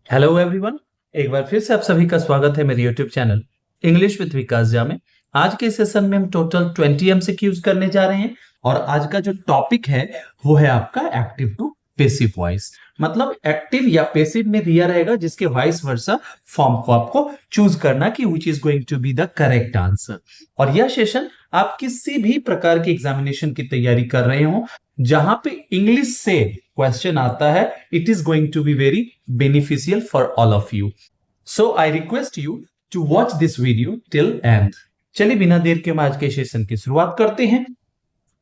Hello everyone. एक बार फिर से आप सभी का स्वागत है मेरे यूट्यूब चैनल इंग्लिश विद विकास जा में। आज के सेशन में हम टोटल 20 एमसीक्यूज करने जा रहे हैं और आज का जो टॉपिक है वो है आपका एक्टिव टू पैसिव वॉइस। मतलब एक्टिव या पैसिव में दिया रहेगा जिसके वाइस वर्सा फॉर्म को आपको चूज करना कि which is going to be the correct answer. और यह सेशन आप किसी भी प्रकार के एग्जामिनेशन की तैयारी कर रहे हो जहां पे इंग्लिश से क्वेश्चन आता है, it is going to be very beneficial for all of you. So I request you to watch this video till end. चलिए बिना देर के हम आज के सेशन की शुरुआत करते हैं।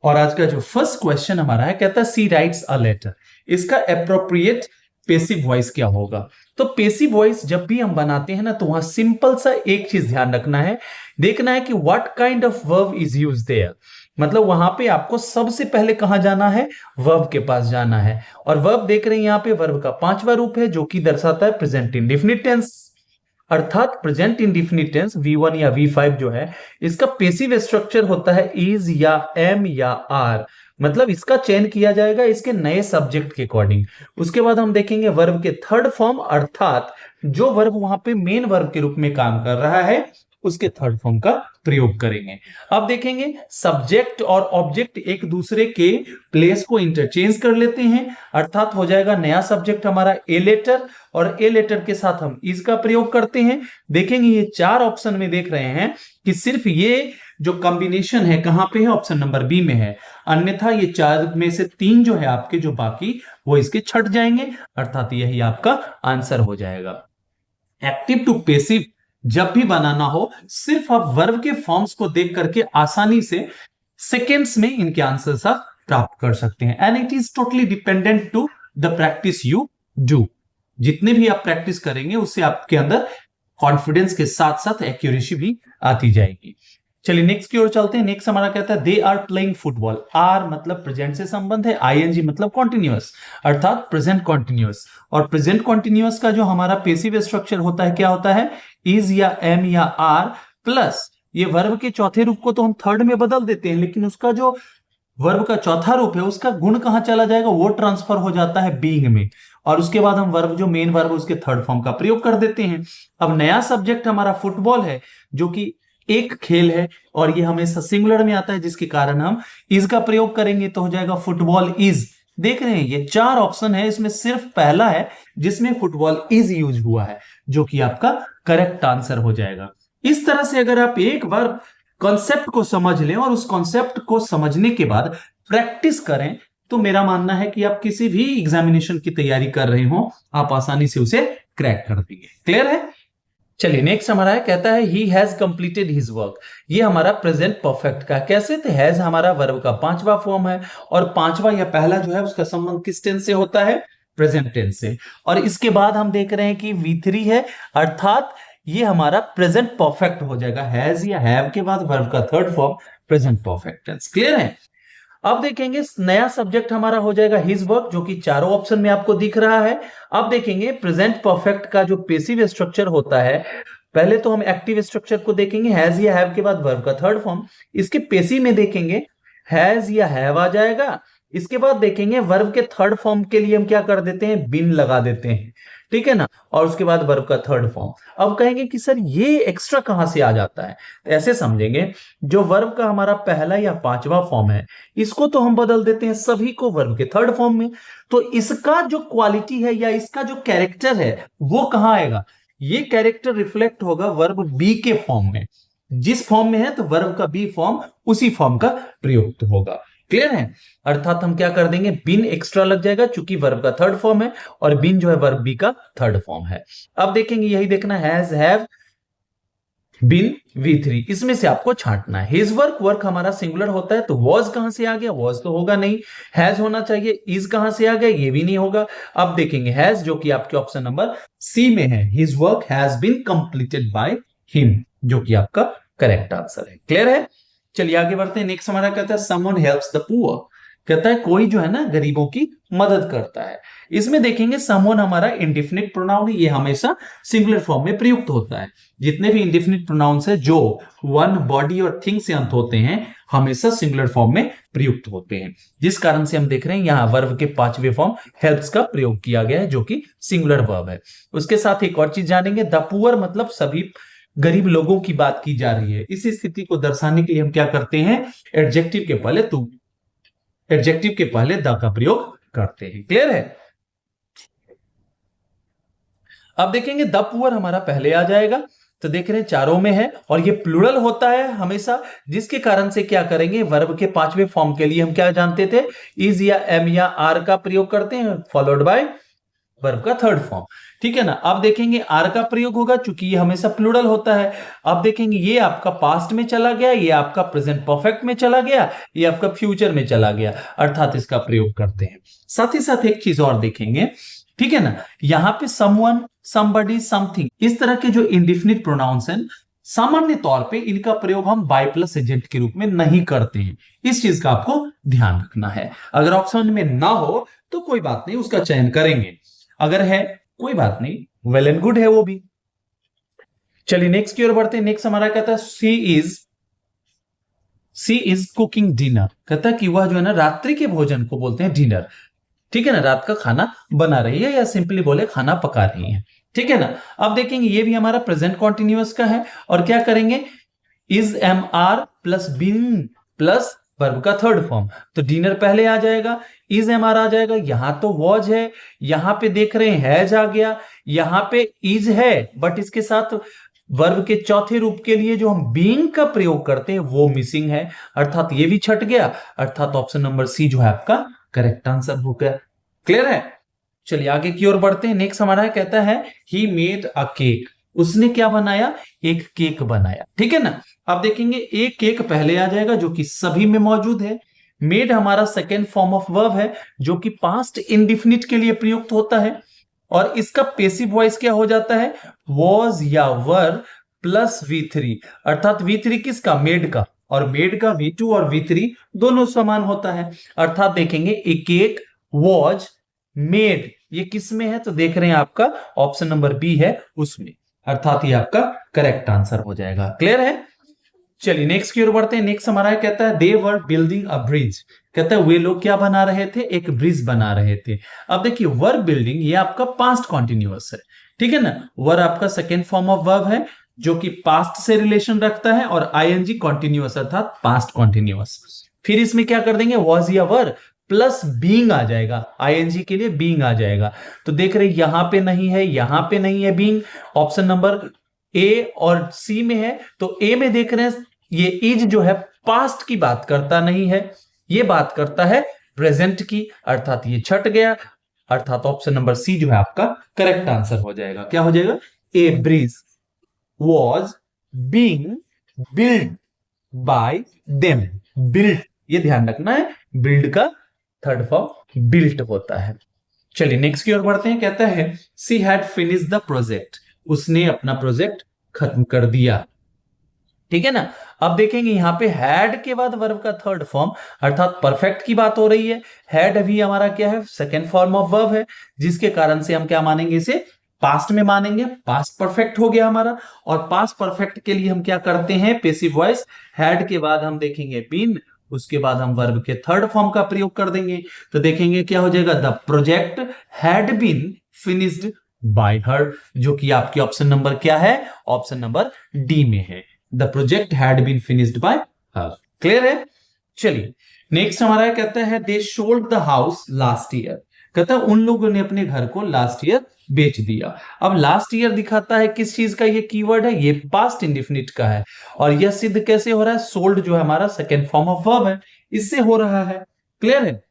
और आज का जो फर्स्ट क्वेश्चन हमारा है, कहता है सी राइट्स अ लेटर। इसका एप्रोप्रिएट पेसिव वॉइस क्या होगा? तो पेसिव वॉइस जब भी हम बनाते हैं ना तो वहां सिंपल सा एक चीज ध्यान रखना है, देखना है कि what kind of verb is use their. मतलब वहां पे आपको सबसे पहले कहां जाना है? वर्ब के पास जाना है। और वर्ब देख रहे हैं यहाँ पे वर्ब का पांचवा रूप है जो कि दर्शाता है प्रेजेंट इंडेफिनिट टेंस। अर्थात प्रेजेंट इंडेफिनिट टेंस V1 या V5 जो है इसका पेसिव स्ट्रक्चर होता है इज या एम या आर। मतलब इसका चयन किया जाएगा इसके नए सब्जेक्ट के अकॉर्डिंग। उसके बाद हम देखेंगे वर्ब के थर्ड फॉर्म, अर्थात जो वर्ब वहां पे मेन वर्ब के रूप में काम कर रहा है उसके थर्ड फॉर्म का प्रयोग करेंगे। अब देखेंगे सब्जेक्ट और ऑब्जेक्ट एक दूसरे के प्लेस को इंटरचेंज कर लेते हैं, अर्थात हो जाएगा नया सब्जेक्ट हमारा ए लेटर और ए लेटर के साथ हम इज का प्रयोग करते हैं। देखेंगे ये चार ऑप्शन में देख रहे हैं कि सिर्फ ये जो कॉम्बिनेशन है कहां पे है? ऑप्शन नंबर बी में है। अन्यथा ये चार में से तीन जो है आपके जो बाकी वो इसके छट जाएंगे, अर्थात यही आपका आंसर हो जाएगा। एक्टिव टू पैसिव जब भी बनाना हो सिर्फ आप वर्ब के फॉर्म्स को देख करके आसानी से सेकेंड्स में इनके आंसर्स आप प्राप्त कर सकते हैं। And it is totally dependent to the practice you do. जितने भी आप प्रैक्टिस करेंगे उससे आपके अंदर कॉन्फिडेंस के साथ साथ एक्यूरेसी भी आती जाएगी। चलिए नेक्स्ट की ओर चलते हैं। नेक्स्ट हमारा कहता है they are playing football. Are मतलब प्रेजेंट से संबंध है, आईएनजी मतलब कॉन्टिन्यूअस, अर्थात प्रेजेंट कॉन्टिन्यूअस। और प्रेजेंट कॉन्टिन्यूअस का जो हमारा पेसिव स्ट्रक्चर होता है क्या होता है? इज या एम या आर प्लस ये वर्ब के चौथे रूप को तो हम थर्ड में बदल देते हैं, लेकिन उसका जो वर्ब का चौथा रूप है उसका गुण कहां चला जाएगा? वो ट्रांसफर हो जाता है बीइंग में। और उसके बाद हम वर्ब जो मेन वर्ब उसके थर्ड फॉर्म का प्रयोग कर देते हैं। अब नया सब्जेक्ट हमारा फुटबॉल है जो कि एक खेल है और ये हमेशा सिंगुलर में आता है, जिसके कारण हम इज का प्रयोग करेंगे तो हो जाएगा फुटबॉल इज। देख रहे हैं ये चार ऑप्शन है, इसमें सिर्फ पहला है जिसमें फुटबॉल इज यूज हुआ है जो कि आपका करेक्ट आंसर हो जाएगा। इस तरह से अगर आप एक बार कॉन्सेप्ट को समझ लें और उस कॉन्सेप्ट को समझने के बाद प्रैक्टिस करें तो मेरा मानना है कि आप किसी भी एग्जामिनेशन की तैयारी कर रहे हो आप आसानी से उसे क्रैक कर देंगे। क्लियर है? चलिए नेक्स्ट हमारा है, कहता है he has completed his work. ये हमारा प्रेजेंट परफेक्ट का कैसे? तो हैज हमारा वर्ब का पांचवा फॉर्म है और पांचवा या पहला जो है उसका संबंध किस टेंस से होता है? प्रेजेंट टेंस से। और इसके बाद हम देख रहे हैं कि V3 है, अर्थात ये हमारा प्रेजेंट परफेक्ट हो जाएगा। हैज या हैव के बाद वर्ब का third form present perfect tense. Clear है? अब देखेंगे नया सब्जेक्ट हमारा हो जाएगा हिज वर्क जो कि चारों ऑप्शन में आपको दिख रहा है। अब देखेंगे प्रेजेंट परफेक्ट का जो पेसिव स्ट्रक्चर होता है, पहले तो हम एक्टिव स्ट्रक्चर को देखेंगे हैज या हैव के बाद वर्ब का थर्ड फॉर्म। इसके पेसिव में देखेंगे हैज या हैव आ जाएगा। इसके बाद देखेंगे वर्ब के थर्ड फॉर्म के लिए हम क्या कर देते हैं? बिन लगा देते हैं, ठीक है ना। और उसके बाद वर्ब का थर्ड फॉर्म। अब कहेंगे कि सर ये एक्स्ट्रा कहां से आ जाता है? ऐसे समझेंगे जो वर्ब का हमारा पहला या पांचवा फॉर्म है इसको तो हम बदल देते हैं सभी को वर्ब के थर्ड फॉर्म में, तो इसका जो क्वालिटी है या इसका जो कैरेक्टर है वो कहां आएगा? ये कैरेक्टर रिफ्लेक्ट होगा वर्ब बी के फॉर्म में। जिस फॉर्म में है तो वर्ब का बी फॉर्म उसी फॉर्म का प्रयोग होगा। क्लियर है? अर्थात हम क्या कर देंगे? बिन एक्स्ट्रा लग जाएगा चूंकि वर्ब का थर्ड फॉर्म है और बिन जो है वर्ब बी का थर्ड फॉर्म है। अब देखेंगे यही देखना हैज हैव बिन V3, इसमें से आपको छांटना है। हिज वर्क, वर्क हमारा सिंगुलर होता है तो वॉज कहां से आ गया? वॉज तो होगा नहीं। हैज होना चाहिए, इज कहां से आ गया? ये भी नहीं होगा। अब देखेंगे हैज जो कि आपके ऑप्शन नंबर सी में है, his work has been completed by him जो कि आपका करेक्ट आंसर है। क्लियर है? चलिए आगे बढ़ते हैं। नेक्स्ट हमारा कहता है समवन हेल्प्स द पुअर। कहता है कोई जो है ना गरीबों की मदद करता है। इसमें देखेंगे समवन हमारा इंडेफिनिट प्रोनाउन है, ये हमेशा सिंगुलर फॉर्म में प्रयुक्त होता है। जितने भी इंडेफिनिट प्रोनाउंस है जो वन, बॉडी और थिंग से अंत होते हैं हमेशा सिंगुलर फॉर्म में प्रयुक्त होते हैं, जिस कारण से हम देख रहे हैं यहाँ वर्ब के 5वें फॉर्म हेल्प्स का प्रयोग किया गया है जो कि सिंगुलर वर्ब है। उसके साथ एक और चीज जानेंगे, द पुअर मतलब सभी गरीब लोगों की बात की जा रही है। इस स्थिति को दर्शाने के लिए हम क्या करते हैं, एडजेक्टिव के पहले द का प्रयोग करते हैं। क्लियर है? अब देखेंगे द पुअर हमारा पहले आ जाएगा, तो देख रहे हैं चारों में है और ये प्लूरल होता है हमेशा, जिसके कारण से क्या करेंगे, वर्ब के 5वें फॉर्म के लिए हम क्या जानते थे, इज या एम या आर का प्रयोग करते हैं फॉलोड बाय वर्ब का 3rd फॉर्म। ठीक है ना? अब देखेंगे आर का प्रयोग होगा, चूंकि ये हमेशा प्लूरल होता है। अब देखेंगे ये आपका पास्ट में चला गया, ये आपका प्रेजेंट परफेक्ट में चला गया, ये आपका फ्यूचर में चला गया, अर्थात इसका प्रयोग करते हैं। साथ ही साथ एक चीज और देखेंगे, ठीक है ना, यहां पे समवन, समबडी, समथिंग, इस तरह के जो इंडेफिनिट प्रोनाउंस हैं सामान्य तौर पे इनका प्रयोग हम बाय प्लस एजेंट के रूप में नहीं करते हैं। इस चीज का आपको ध्यान रखना है। अगर ऑप्शन में ना हो तो कोई बात नहीं, उसका चयन करेंगे, अगर है कोई बात नहीं, वेल एंड गुड है वो भी। चलिए नेक्स्ट की ओर बढ़ते हैं। नेक्स्ट हमारा कहता है सी इज कुकिंग डिनर, कहता है कि वह जो है ना रात्रि के भोजन को बोलते हैं डिनर। ठीक है ना, रात का खाना बना रही है या सिंपली बोले खाना पका रही है। ठीक है ना? अब देखेंगे ये भी हमारा प्रेजेंट कॉन्टिन्यूअस का है और क्या करेंगे, is am are plus being plus verb का 3rd फॉर्म, तो डिनर पहले आ जाएगा, इज एम आर आ जाएगा, यहां तो वॉज है, यहां पे देख रहे हैं हैज आ गया, यहां पे इज है बट इसके साथ वर्ब के 4थे रूप के लिए जो हम बीइंग का प्रयोग करते हैं वो मिसिंग है, अर्थात ये भी छट गया, अर्थात ऑप्शन नंबर सी जो है आपका करेक्ट आंसर हो गया। क्लियर है? चलिए आगे की ओर बढ़ते हैं। नेक्स्ट हमारा कहता है ही मेड अ केक, उसने क्या बनाया, एक केक बनाया। ठीक है ना? अब देखेंगे एक केक पहले आ जाएगा जो कि सभी में मौजूद है। मेड हमारा 2nd फॉर्म ऑफ वर्ब है जो कि पास्ट इंडेफिनिट के लिए प्रयुक्त होता है और इसका पैसिव वॉइस क्या हो जाता है, वॉज या वर प्लस V3, अर्थात V3 किसका, मेड का, और मेड का V2 और V3 दोनों समान होता है। अर्थात देखेंगे ए केक वॉज मेड, ये किस में है, तो देख रहे हैं आपका ऑप्शन नंबर बी है उसमें, अर्थात ये आपका करेक्ट आंसर हो जाएगा। क्लियर है? चलिए नेक्स्ट की ओर बढ़ते हैं। नेक्स्ट हमारा कहता है दे वर बिल्डिंग अ ब्रिज, कहता है वे लोग क्या बना रहे थे, एक ब्रिज बना रहे थे। अब देखिए वर बिल्डिंग ये आपका पास्ट कॉन्टिन्यूअस है। ठीक है ना? वर आपका 2nd फॉर्म ऑफ वर्ब है जो कि पास्ट से रिलेशन रखता है और आईएनजी कॉन्टिन्यूअस अर्थात पास्ट कॉन्टिन्यूअस। फिर इसमें क्या कर देंगे, वॉज या वर प्लस बीइंग आ जाएगा, आईएनजी के लिए बीइंग आ जाएगा। तो देख रहे यहां पे नहीं है, यहां पे नहीं है बीइंग, ऑप्शन नंबर ए और सी में है। तो ए में देख रहे हैं ये इज जो है पास्ट की बात करता नहीं है, ये बात करता है प्रेजेंट की, अर्थात ये छट गया, अर्थात ऑप्शन नंबर सी जो है आपका करेक्ट आंसर हो जाएगा। क्या हो जाएगा, ए bridge was being built by them, built, ये ध्यान रखना है, build का 3rd फॉर्म built होता है। चलिए नेक्स्ट की ओर बढ़ते हैं। कहता है she had finished the project, उसने अपना प्रोजेक्ट खत्म कर दिया। ठीक है ना? अब देखेंगे यहां पे हैड के बाद वर्ब का 3rd फॉर्म अर्थात परफेक्ट की बात हो रही है। हैड अभी हमारा क्या है, 2nd फॉर्म ऑफ वर्ब है, जिसके कारण से हम क्या मानेंगे, इसे पास्ट में मानेंगे, पास्ट परफेक्ट हो गया हमारा। और पास्ट परफेक्ट के लिए हम क्या करते हैं, पैसिव वॉइस, हैड के बाद हम देखेंगे बीन, उसके बाद हम वर्ब के 3rd फॉर्म का प्रयोग कर देंगे। तो देखेंगे क्या हो जाएगा, the project had been finished by her, जो कि आपकी ऑप्शन नंबर क्या है, ऑप्शन नंबर डी में है, the project had been finished by her. Clear है? चलिए नेक्स्ट हमारा कहता है they sold the house last year, कहता है उन लोगों ने अपने घर को लास्ट ईयर बेच दिया। अब लास्ट ईयर दिखाता है किस चीज का, ये कीवर्ड है, ये पास्ट इंडेफिनिट का है और यह सिद्ध कैसे हो रहा है, सोल्ड जो है हमारा 2nd फॉर्म ऑफ वर्ब है, इससे हो रहा है। क्लियर है?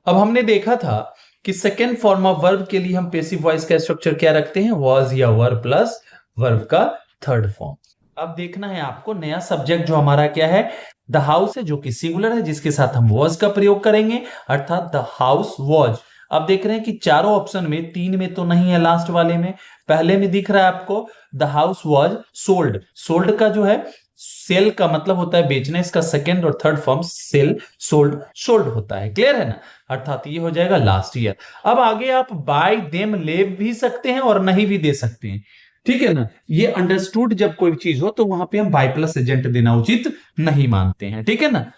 अब हमने देखा था कि 2nd फॉर्म ऑफ वर्ब के लिए हम पैसिव वॉइस का स्ट्रक्चर क्या रखते हैं, वॉज या वर प्लस वर्ब का 3rd फॉर्म। अब देखना है आपको नया सब्जेक्ट जो हमारा क्या है, द हाउस है, जो कि सिंगुलर है, जिसके साथ हम वॉज का प्रयोग करेंगे, अर्थात द हाउस वॉज। अब देख रहे हैं कि चारों ऑप्शन में 3 में तो नहीं है, लास्ट वाले में, पहले में दिख रहा है आपको the house was sold, sold का जो है सेल का मतलब होता है बेचना, इसका सेकंड और third form sell, sold, sold होता है। क्लियर है ना, अर्थात ये हो जाएगा लास्ट ईयर। अब आगे आप बाय देम ले भी सकते हैं और नहीं भी दे सकते हैं, ठीक है ना। ये अंडरस्टूड जब कोई चीज हो तो वहां पे हम बाय प्लस एजेंट देना उचित नहीं मानते हैं, ठीक है ना।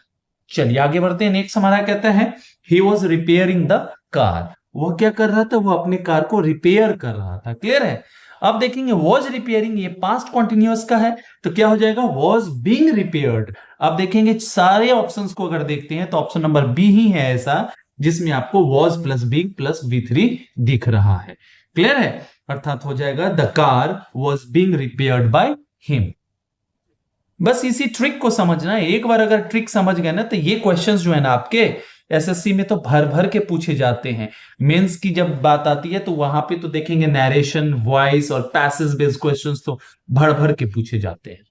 चलिए आगे बढ़ते हैं। नेक्स्ट हमारा कहता है he was repairing the car, वो क्या कर रहा था, वो अपने कार को रिपेयर कर रहा था। क्लियर है। अब देखेंगे वॉज रिपेयरिंग, ये पास्ट कॉन्टिन्यूअस का है तो क्या हो जाएगा, वॉज बीइंग रिपेयर्ड। अब देखेंगे सारे ऑप्शंस को अगर देखते हैं तो ऑप्शन नंबर बी ही है ऐसा जिसमें आपको was plus being plus V3 दिख रहा है। क्लियर है, अर्थात हो जाएगा the car was being repaired by him. बस इसी ट्रिक को समझना है, एक बार अगर ट्रिक समझ गए ना तो ये क्वेश्चंस जो है ना आपके एसएससी में तो भर भर के पूछे जाते हैं। मेंस की जब बात आती है तो वहां पे तो देखेंगे नरेशन, वॉइस और पैसेज बेस्ड क्वेश्चंस तो भर भर के पूछे जाते हैं।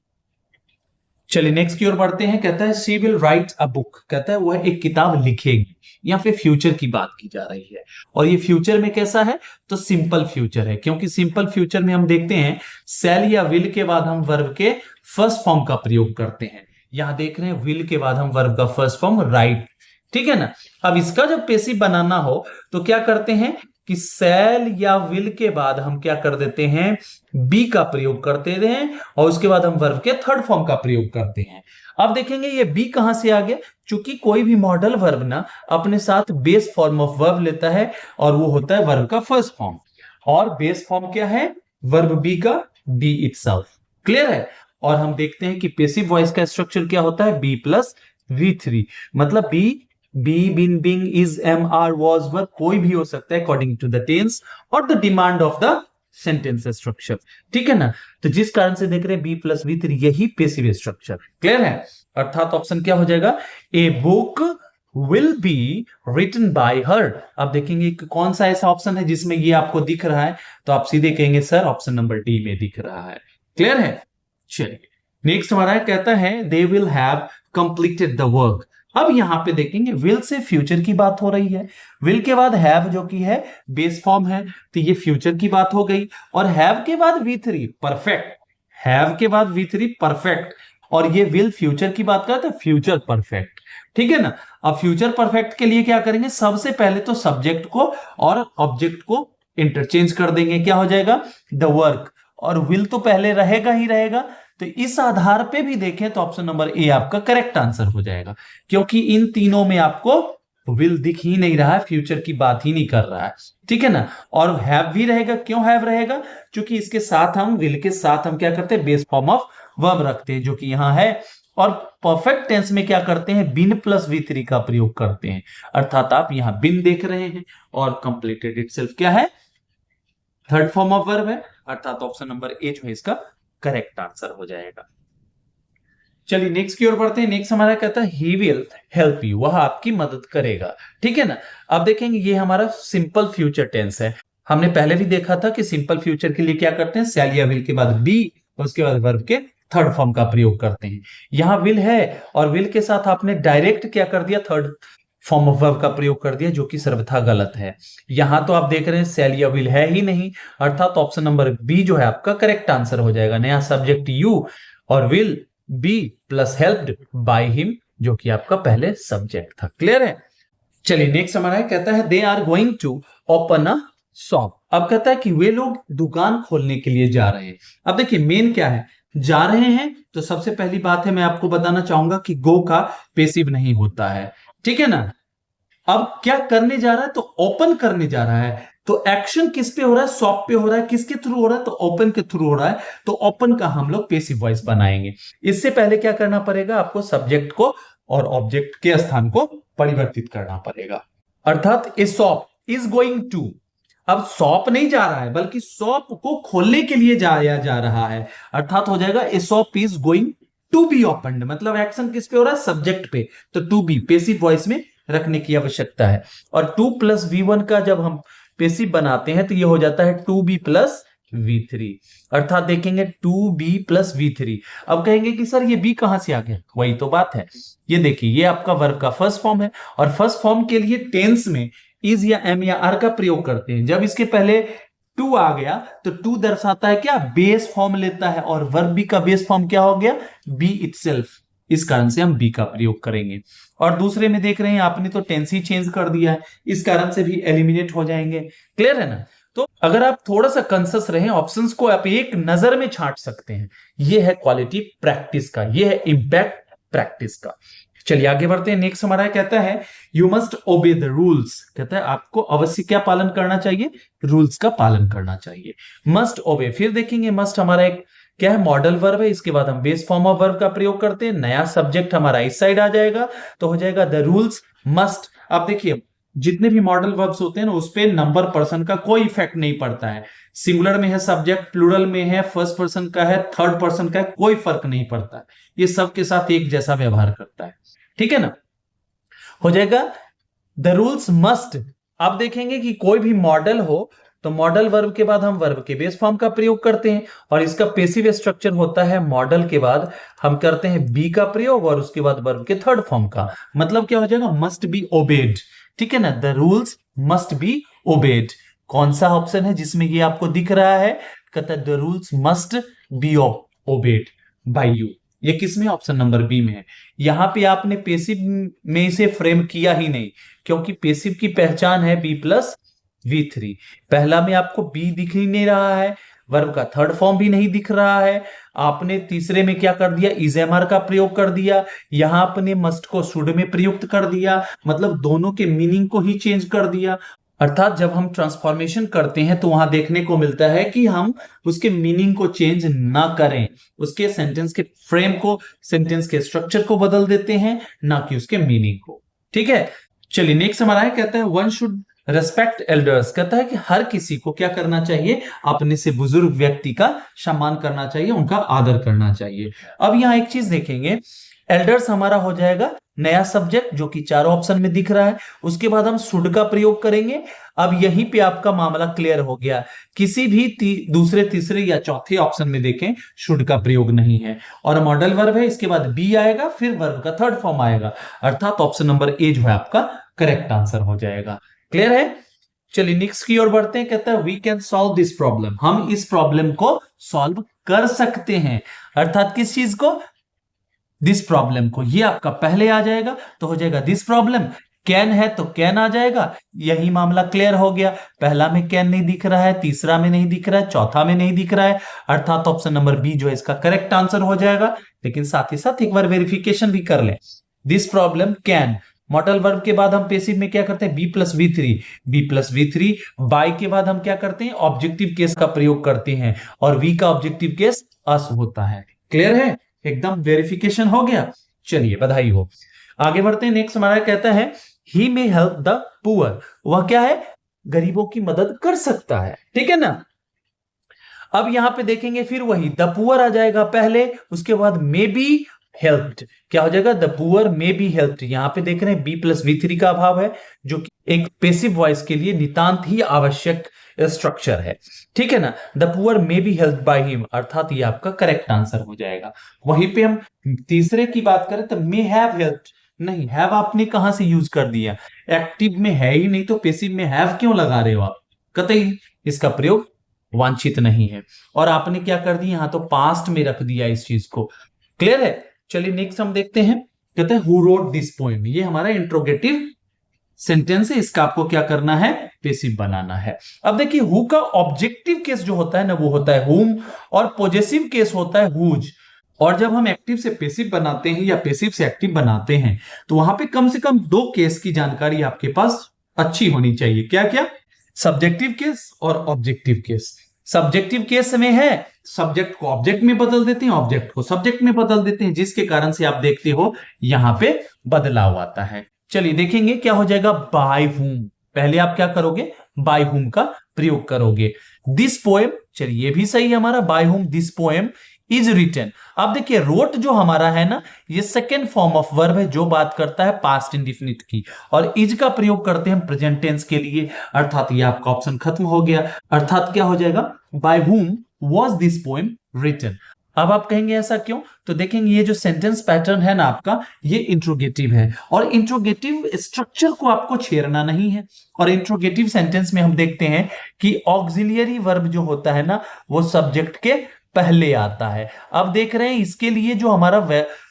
चलिए नेक्स्ट की ओर बढ़ते हैं। कहता है she will write a book, कहता है वह एक किताब लिखेगी। यहाँ पे फ्यूचर की बात की जा रही है और ये फ्यूचर में कैसा है, तो सिंपल फ्यूचर है, क्योंकि सिंपल फ्यूचर में हम देखते हैं सेल या विल के बाद हम वर्ब के फर्स्ट फॉर्म का प्रयोग करते हैं। यहां देख रहे हैं विल के बाद हम वर्ब का फर्स्ट फॉर्म राइट, ठीक है ना। अब इसका जब पेसिव बनाना हो तो क्या करते हैं कि सेल या विल के बाद हम क्या कर देते हैं, बी का प्रयोग करते हैं और उसके बाद हम वर्ब के थर्ड फॉर्म का प्रयोग करते हैं। अब देखेंगे ये बी कहां से आ गया, चूंकि कोई भी मॉडल वर्ब ना अपने साथ बेस फॉर्म ऑफ वर्ब लेता है और वो होता है वर्ब का फर्स्ट फॉर्म, और बेस फॉर्म क्या है, वर्ब बी का बी इटसेल्फ। क्लियर है। और हम देखते हैं कि पेसिव वॉइस का स्ट्रक्चर क्या होता है, बी प्लस V3, मतलब be been being is am are was were कोई भी हो सकता है अकॉर्डिंग टू द टेंस और the demand of the sentence structure, ठीक है ना। तो जिस कारण से देख रहे हैं बी प्लस V3 यही पेसिव स्ट्रक्चर। क्लियर है, अर्थात ऑप्शन क्या हो जाएगा, a book will be written by her. अब देखेंगे कौन सा ऐसा ऑप्शन है जिसमें ये आपको दिख रहा है, तो आप सीधे कहेंगे सर ऑप्शन नंबर डी में दिख रहा है। क्लियर है। चलिए नेक्स्ट हमारा कहता है they will have completed the work. अब यहां पे देखेंगे विल से फ्यूचर की बात हो रही है, विल के बाद हैव जो कि है बेस फॉर्म है तो ये फ्यूचर की बात हो गई, और हैव के बाद V3 परफेक्ट, हैव के बाद V3 परफेक्ट, और ये विल फ्यूचर की बात करता है फ्यूचर परफेक्ट, ठीक है ना। अब फ्यूचर परफेक्ट के लिए क्या करेंगे, सबसे पहले तो सब्जेक्ट को और ऑब्जेक्ट को इंटरचेंज कर देंगे, क्या हो जाएगा द वर्क, और विल तो पहले रहेगा ही रहेगा। तो इस आधार पे भी देखें तो ऑप्शन नंबर ए आपका करेक्ट आंसर हो जाएगा, क्योंकि इन तीनों में आपको विल दिख ही नहीं रहा है, फ्यूचर की बात ही नहीं कर रहा है, ठीक है ना। और हैव भी रहेगा, क्यों हैव रहेगा, क्योंकि इसके साथ हम विल के साथ हम क्या करते हैं, बेस फॉर्म ऑफ वर्ब रखते हैं जो कि यहां है। और परफेक्ट टेंस में क्या करते हैं, बिन प्लस V3 का प्रयोग करते हैं, अर्थात आप यहां बिन देख रहे हैं और कंप्लीटेड इटसेल्फ क्या है, थर्ड फॉर्म ऑफ वर्ब है, अर्थात ऑप्शन नंबर ए जो है इसका करेक्ट आंसर हो जाएगा। चलिए नेक्स्ट की ओर बढ़ते हैं। नेक्स्ट हमारा कहता है ही विल हेल्प यू, वह आपकी मदद करेगा, ठीक है ना। अब देखेंगे ये हमारा सिंपल फ्यूचर टेंस है, हमने पहले भी देखा था कि सिंपल फ्यूचर के लिए क्या करते हैं, सेल या विल के बाद बी और उसके बाद वर्ब के थर्ड फॉर्म का प्रयोग करते हैं। यहां विल है और विल के साथ आपने डायरेक्ट क्या कर दिया, थर्ड फॉर्म ऑफ वर्ब का प्रयोग कर दिया, जो कि सर्वथा गलत है। यहां तो आप देख रहे हैं सेल या विल है ही नहीं, अर्थात ऑप्शन नंबर बी जो है आपका करेक्ट आंसर हो जाएगा। नया सब्जेक्ट यू और will be plus helped bye him जो कि आपका पहले सब्जेक्ट था। क्लियर है। चलिए नेक्स्ट हमारा कहता है they are going to open a shop. अब कहता है कि वे लोग दुकान खोलने के लिए जा रहे हैं। अब देखिए मेन क्या है, जा रहे हैं तो सबसे पहली बात है मैं आपको बताना चाहूंगा कि गो का पेसिव नहीं होता है, ठीक है ना। अब क्या करने जा रहा है, तो ओपन करने जा रहा है, तो एक्शन किस पे हो रहा है, शॉप पे हो रहा है, किसके थ्रू हो रहा है, तो ओपन के थ्रू हो रहा है, तो ओपन का हम लोग पेसिव वॉइस बनाएंगे। इससे पहले क्या करना पड़ेगा, आपको सब्जेक्ट को और ऑब्जेक्ट के स्थान को परिवर्तित करना पड़ेगा, अर्थात a shop is going to. अब शॉप नहीं जा रहा है बल्कि शॉप को खोलने के लिए जाया जा रहा है, अर्थात हो जाएगा a shop is going to be opened, मतलब एक्शन किस पे हो रहा है, सब्जेक्ट पे, तो टू बी पेसिव वॉइस में रखने की आवश्यकता है। और 2 + V1 का जब हम पेसिव बनाते हैं तो ये हो जाता है 2B + V3, अर्थात देखेंगे 2B + V3। अब कहेंगे कि सर ये B कहां से आ गया, वही तो बात है। ये देखिए ये आपका वर्ब का फर्स्ट फॉर्म है और फर्स्ट फॉर्म के लिए टेंस में इज या एम या आर का प्रयोग करते हैं। जब इसके पहले टू आ गया तो टू दर्शाता है क्या, बेस फॉर्म लेता है, और वर्ब बी का बेस फॉर्म क्या हो गया, बी इटसेल्फ। इस कारण से हम बी का प्रयोग करेंगे। और दूसरे में देख रहे हैं आपने तो टेंस ही चेंज कर दिया है, इस कारण से भी एलिमिनेट हो जाएंगे। क्लियर है ना। तो अगर आप थोड़ा सा कंसस रहें, ऑप्शंस को आप एक नजर में छांट सकते हैं। यह है क्वालिटी प्रैक्टिस का, यह है इंपैक्ट प्रैक्टिस का। चलिए आगे बढ़ते हैं। नेक्स्ट हमारा कहता है you must obey the rules. कहता है आपको अवश्य क्या पालन करना चाहिए, रूल्स का पालन करना चाहिए। मस्ट ओबे, फिर देखेंगे मस्ट हमारा एक क्या है, मॉडल वर्ब है। इसके बाद हम बेस फॉर्म ऑफ वर्ब का प्रयोग करते हैं। नया सब्जेक्ट हमारा इस साइड आ जाएगा, तो हो जाएगा द रूल्स मस्ट। अब देखिए जितने भी मॉडल वर्ब्स होते हैं ना, उस पे नंबर पर्सन का कोई इफेक्ट नहीं पड़ता है। सिंगुलर में है सब्जेक्ट, प्लूरल में है, फर्स्ट पर्सन का है, थर्ड पर्सन का है, कोई फर्क नहीं पड़ता है। ये सबके साथ एक जैसा व्यवहार करता है। ठीक है ना। हो जाएगा द रूल्स मस्ट। आप देखेंगे कि कोई भी मॉडल हो तो मॉडल वर्ब के बाद हम वर्ब के बेस फॉर्म का प्रयोग करते हैं, और इसका पैसिव स्ट्रक्चर होता है मॉडल के बाद हम करते हैं बी का प्रयोग और उसके बाद वर्ब के थर्ड फॉर्म का। मतलब क्या हो जाएगा, मस्ट बी ओबेड। ठीक है ना, the rules must be obeyed. कौन सा ऑप्शन है जिसमें ये आपको दिख रहा है, कहता है the rules must be obeyed by you. ये किसमें, ऑप्शन नंबर बी में है। यहां पे आपने पेसिव में इसे फ्रेम किया ही नहीं, क्योंकि पेसिव की पहचान है बी प्लस V3। पहला में आपको बी दिख ही नहीं रहा है, वर्ब का थर्ड फॉर्म भी नहीं दिख रहा है। आपने तीसरे में क्या कर दिया, इजेमर का प्रयोग कर दिया। यहां आपने मस्ट को शुड में प्रयुक्त कर दिया, मतलब दोनों के मीनिंग को ही चेंज कर दिया। अर्थात जब हम ट्रांसफॉर्मेशन करते हैं तो वहां देखने को मिलता है कि हम उसके मीनिंग को चेंज ना करें, उसके सेंटेंस के फ्रेम को, सेंटेंस के स्ट्रक्चर को बदल देते हैं, ना कि उसके मीनिंग को। ठीक है। चलिए नेक्स्ट हमारा है, कहता है वन शुड रेस्पेक्ट एल्डर्स। कहता है कि हर किसी को क्या करना चाहिए, अपने से बुजुर्ग व्यक्ति का सम्मान करना चाहिए, उनका आदर करना चाहिए। अब यहां एक चीज देखेंगे, एल्डर्स हमारा हो जाएगा नया सब्जेक्ट जो कि चारों ऑप्शन में दिख रहा है। उसके बाद हम शुड का प्रयोग करेंगे। अब यहीं पे आपका मामला क्लियर हो गया, किसी भी दूसरे तीसरे या चौथे ऑप्शन में देखें शुड का प्रयोग नहीं है, और मॉडल वर्ब है, इसके बाद बी आएगा, फिर वर्ब का थर्ड फॉर्म आएगा, अर्थात ऑप्शन नंबर ए जो है आपका करेक्ट आंसर हो जाएगा। क्लियर है। चलिए नेक्स्ट की ओर बढ़ते हैं। कहता है we can solve this problem. हम इस प्रॉब्लम को सॉल्व कर सकते हैं, अर्थात किस चीज को, दिस प्रॉब्लम को। ये आपका पहले आ जाएगा तो हो जाएगा दिस प्रॉब्लम। कैन है तो कैन आ जाएगा, यही मामला क्लियर हो गया। पहला में कैन नहीं दिख रहा है, तीसरा में नहीं दिख रहा है, चौथा में नहीं दिख रहा है, अर्थात ऑप्शन नंबर बी जो है इसका करेक्ट आंसर हो जाएगा। लेकिन साथ ही साथ एक बार वेरिफिकेशन भी कर लें, this problem can, modal verb के बाद हम पेसिव में क्या करते हैं, be plus V three, be plus V three. By के बाद हम क्या करते हैं, ऑब्जेक्टिव केस का प्रयोग करते हैं, और वी का ऑब्जेक्टिव केस अस होता है। क्लियर है, एकदम वेरिफिकेशन हो गया। चलिए बधाई हो। आगे बढ़ते हैं। नेक्स्ट हमारा कहता है ही मे हेल्प द पुअर। वह क्या है, गरीबों की मदद कर सकता है। ठीक है ना। अब यहां पे देखेंगे फिर वही द पुअर आ जाएगा पहले, उसके बाद मे बी हेल्प्ड। क्या हो जाएगा, the poor may be helped. यहां पे देख रहे हैं बी प्लस वी थ्री का अभाव है, जो कि एक पैसिव वॉइस के लिए नितांत ही आवश्यक स्ट्रक्चर है। ठीक है ना। The poor may be help by him, अर्थात ये आपका करेक्ट आंसर हो जाएगा। वहीं पे हम तीसरे की बात करें तो मे हैव हेल्प्ड, नहीं, हैव आपने कहां से यूज कर दिया, एक्टिव में है ही नहीं तो पैसिव में हैव क्यों लगा रहे हो आप, कतई इसका प्रयोग वांछित नहीं है। और आपने क्या कर दिया, यहां तो पास्ट में रख दिया इस चीज को। क्लियर है। चलिए नेक्स्ट हम देखते हैं। कहते हैं हु रोट दिस पोएम। ये हमारा इंट्रोगेटिव सेंटेंस है, इसका आपको क्या करना है, पैसिव बनाना है। अब देखिए हु का ऑब्जेक्टिव केस जो होता है ना वो होता है हुम, और पॉजेसिव केस होता है हुज। और जब हम एक्टिव से पैसिव बनाते हैं या पैसिव से एक्टिव बनाते हैं तो वहां पे कम से कम दो केस की जानकारी आपके पास अच्छी होनी चाहिए। क्या क्या, सब्जेक्टिव केस और ऑब्जेक्टिव केस। सब्जेक्टिव केस में है सब्जेक्ट को ऑब्जेक्ट में बदल देते हैं, ऑब्जेक्ट को सब्जेक्ट में बदल देते हैं, जिसके कारण से आप देखते हो यहां पे बदलाव आता है। चलिए देखेंगे क्या हो जाएगा, बाय हुम। पहले आप क्या करोगे, बाय हुम का प्रयोग करोगे। दिस पोएम, चलिए ये भी सही है हमारा, by whom this poem is written. अब देखिए रोट जो हमारा है ना, ये सेकेंड फॉर्म ऑफ वर्ब है जो बात करता है पास्ट इंडिफिनिट की, और इज का प्रयोग करते हैं प्रेजेंट टेंस के लिए, अर्थात ये आपका ऑप्शन खत्म हो गया। अर्थात क्या हो जाएगा, by whom was this poem written. अब आप कहेंगे ऐसा क्यों? तो देखेंगे ये जो सेंटेंस पैटर्न है ना आपका, ये इंट्रोगेटिव है और इंट्रोगेटिव स्ट्रक्चर को आपको छेड़ना नहीं है। और इंट्रोगेटिव सेंटेंस में हम देखते हैं कि ऑक्सिलियरी वर्ब जो होता है ना वो सब्जेक्ट के पहले आता है। अब देख रहे हैं इसके लिए जो हमारा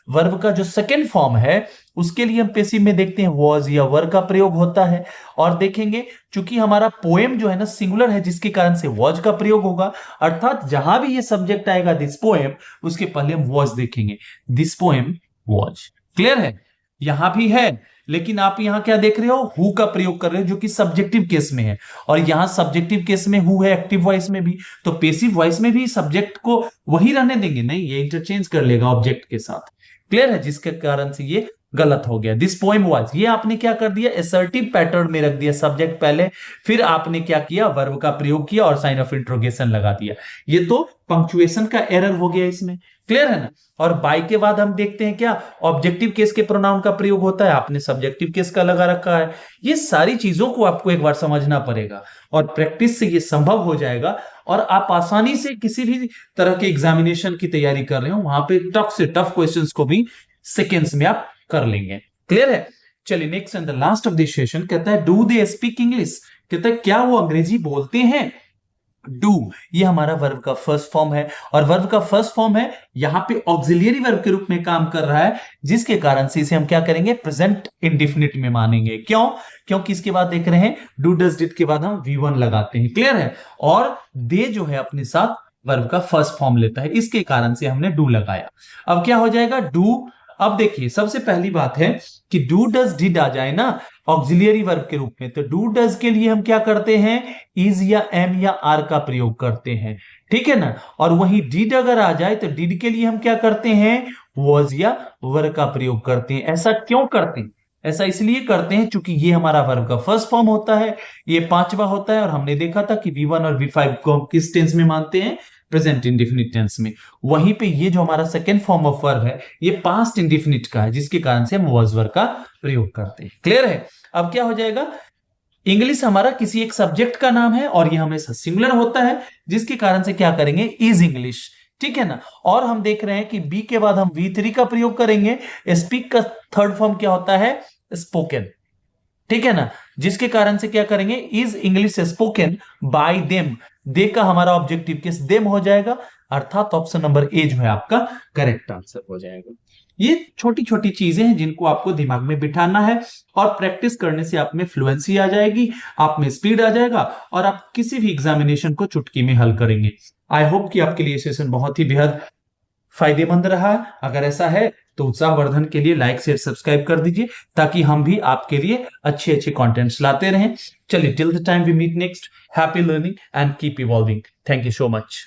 वर्ब का जो सेकेंड फॉर्म है उसके लिए हम पेसिव में देखते हैं वॉज या वर का प्रयोग होता है। और देखेंगे चूंकि हमारा पोएम जो है ना सिंगुलर है जिसके कारण से वॉज का प्रयोग होगा, अर्थात जहां भी ये सब्जेक्ट आएगा दिस पोएम उसके पहले हम वॉज देखेंगे, दिस पोएम वॉज। क्लियर है? यहां भी है, लेकिन आप यहां क्या देख रहे हो, हु का प्रयोग कर रहे हो जो कि सब्जेक्टिव केस में है, और यहां सब्जेक्टिव केस में हु है एक्टिव वॉइस में भी, तो पेसिव वॉइस में भी सब्जेक्ट को वही रहने देंगे? नहीं, ये इंटरचेंज कर लेगा ऑब्जेक्ट के साथ। क्लियर है? जिसके कारण से ये गलत हो गया। दिस पोएम वाज, ये आपने क्या कर दिया, असर्टिव पैटर्न में रख दिया, सब्जेक्ट पहले, फिर आपने क्या किया, वर्ब का प्रयोग किया और साइन ऑफ इंट्रोगेशन लगा दिया। ये तो पंक्चुएशन का एरर हो गया इसमें। क्लियर है ना? और बाय के बाद हम देखते हैं क्या, ऑब्जेक्टिव केस के प्रोनाउन का प्रयोग होता है, आपने सब्जेक्टिव केस का लगा रखा है। ये सारी चीजों को आपको एक बार समझना पड़ेगा और प्रैक्टिस से ये संभव हो जाएगा और आप आसानी से किसी भी तरह के एग्जामिनेशन की तैयारी कर रहे हो वहां पे टफ से टफ क्वेश्चंस को भी सेकेंड्स में आप कर लेंगे। क्लियर है? चलिए next and the last of this session कहता है डू दे स्पीक इंग्लिश, कहता है क्या वो अंग्रेजी बोलते हैं। डू ये हमारा वर्ब का फर्स्ट फॉर्म है और वर्ब का फर्स्ट फॉर्म है, यहां पे ऑक्सिलियरी वर्ब के रूप में काम कर रहा है, जिसके कारण से इसे हम क्या करेंगे, प्रेजेंट इंडेफिनिट में मानेंगे। क्यों? क्योंकि इसके बाद देख रहे हैं डू डज डिड के बाद हम V1 लगाते हैं। क्लियर है? और दे जो है अपने साथ वर्ब का फर्स्ट फॉर्म लेता है, इसके कारण से हमने डू लगाया। अब क्या हो जाएगा, डू। अब देखिए सबसे पहली बात है कि डू डज डिड आ जाए ना ऑक्सिलियरी वर्ब के रूप में, तो डू डज के लिए हम क्या करते हैं, इज या एम या आर का प्रयोग करते हैं। ठीक है ना? और वही डिड अगर आ जाए तो डिड के लिए हम क्या करते हैं, वॉज या वर का प्रयोग करते हैं। ऐसा क्यों करते हैं? ऐसा इसलिए करते हैं क्योंकि ये हमारा वर्ब का फर्स्ट फॉर्म होता है, ये पांचवा होता है, और हमने देखा था कि V1 और V5 को हम किस टेंस में मानते हैं, प्रेजेंट इंडेफिनिट टेंस में। वहीं पे ये जो हमारा सेकंड फॉर्म ऑफ वर्ब है ये पास्ट इंडेफिनिट का है, जिसके कारण से हम वॉज वर्ब का प्रयोग करते हैं। क्लियर है? अब क्या हो जाएगा, इंग्लिश हमारा किसी एक सब्जेक्ट का नाम है और ये हमेशा सिंगुलर होता है, जिसके कारण से क्या करेंगे, इज इंग्लिश। ठीक है ना? और हम देख रहे हैं कि बी के बाद हम V3 का प्रयोग करेंगे। स्पीक का थर्ड फॉर्म क्या होता है, स्पोकन। ठीक है ना? जिसके कारण से क्या करेंगे, is English spoken by them, they का हमारा ऑब्जेक्टिव केस देम हो जाएगा, अर्थात ऑप्शन नंबर ए जो है आपका करेक्ट आंसर हो जाएगा। ये छोटी छोटी चीजें हैं जिनको आपको दिमाग में बिठाना है और प्रैक्टिस करने से आप में फ्लुएंसी आ जाएगी, आप में स्पीड आ जाएगा और आप किसी भी एग्जामिनेशन को चुटकी में हल करेंगे। आई होप कि आपके लिए सेशन बहुत ही बेहद फायदेमंद रहा। अगर ऐसा है तो उत्साहवर्धन के लिए लाइक शेयर सब्सक्राइब कर दीजिए ताकि हम भी आपके लिए अच्छे अच्छे कंटेंट्स लाते रहें। चलिए till the time we meet next, happy learning and keep evolving. Thank you so much.